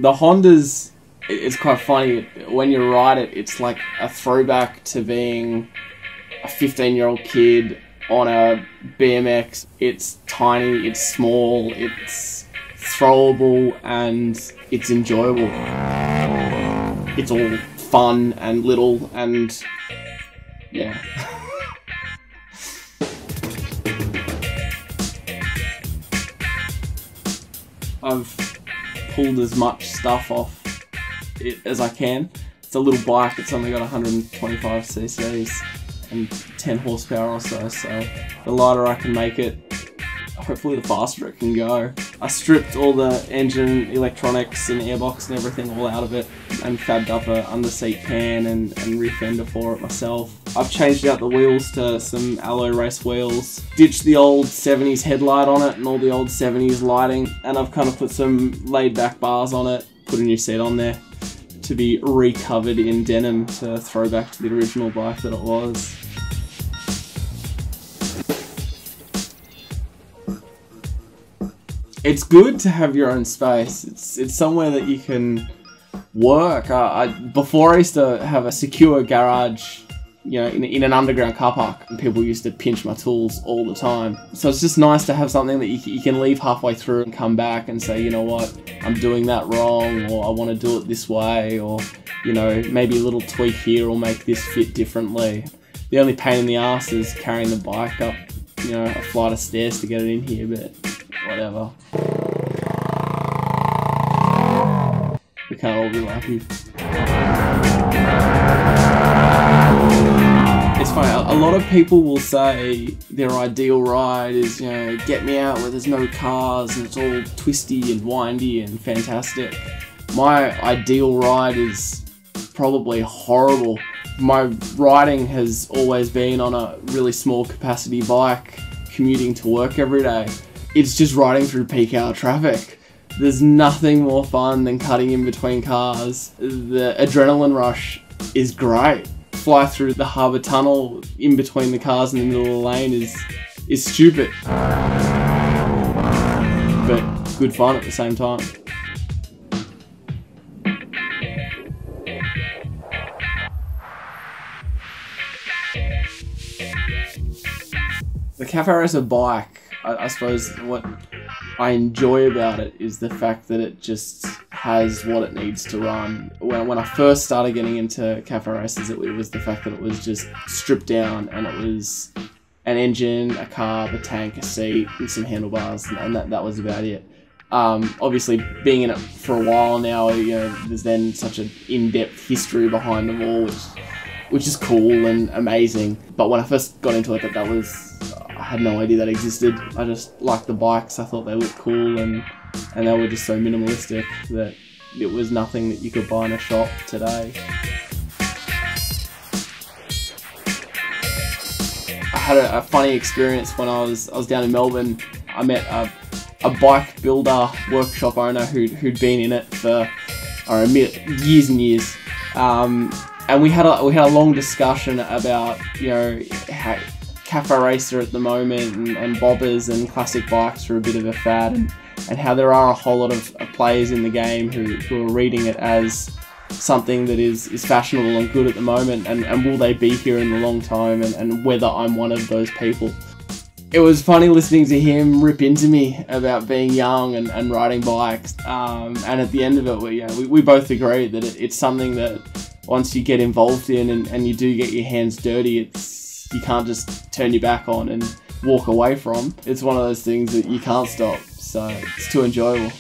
The Hondas, it's quite funny, when you ride it, it's like a throwback to being a 15-year-old kid on a BMX. It's tiny, it's small, it's throwable, and it's enjoyable. It's all fun and little, and yeah. I've pulled as much stuff off it as I can. It's a little bike, it's only got 125 cc's and 10 horsepower or so, so the lighter I can make it, hopefully the faster it can go. I stripped all the engine electronics and airbox and everything all out of it and fabbed up a under-seat pan and rear fender for it myself. I've changed out the wheels to some alloy race wheels, ditched the old 70s headlight on it and all the old 70s lighting, and I've kind of put some laid back bars on it, put a new seat on there to be recovered in denim to throw back to the original bike that it was. It's good to have your own space. It's somewhere that you can work. Before I used to have a secure garage, you know, in an underground car park, and people used to pinch my tools all the time. So it's just nice to have something that you can leave halfway through and come back and say, you know what, I'm doing that wrong, or I want to do it this way, or, you know, maybe a little tweak here will make this fit differently. The only pain in the ass is carrying the bike up, you know, a flight of stairs to get it in here, but whatever. We can't all be lucky. It's funny, a lot of people will say their ideal ride is, you know, get me out where there's no cars and it's all twisty and windy and fantastic. My ideal ride is probably horrible. My riding has always been on a really small capacity bike, commuting to work every day. It's just riding through peak hour traffic. There's nothing more fun than cutting in between cars. The adrenaline rush is great. Fly through the harbour tunnel in between the cars in the middle of the lane is stupid, but good fun at the same time. The Cafe Racer bike, I suppose what I enjoy about it is the fact that it just has what it needs to run. When I first started getting into cafe races, it was the fact that it was just stripped down and it was an engine, a carb, a tank, a seat, and some handlebars, and that was about it. Obviously, being in it for a while now, you know, there's then such an in-depth history behind them all, which is cool and amazing. But when I first got into it, I had no idea that existed. I just liked the bikes. I thought they looked cool, and they were just so minimalistic that it was nothing that you could buy in a shop today. I had a funny experience when I was down in Melbourne. I met a bike builder workshop owner who'd been in it for years and years, and we had a long discussion about, you know, how Cafe Racer at the moment and bobbers and classic bikes are a bit of a fad, and how there are a whole lot of players in the game who are reading it as something that is fashionable and good at the moment, and will they be here in the long time, and whether I'm one of those people. It was funny listening to him rip into me about being young and riding bikes, and at the end of it, we both agreed that it's something that once you get involved in and you do get your hands dirty, you can't just turn your back on and walk away from. It's one of those things that you can't stop, so it's too enjoyable.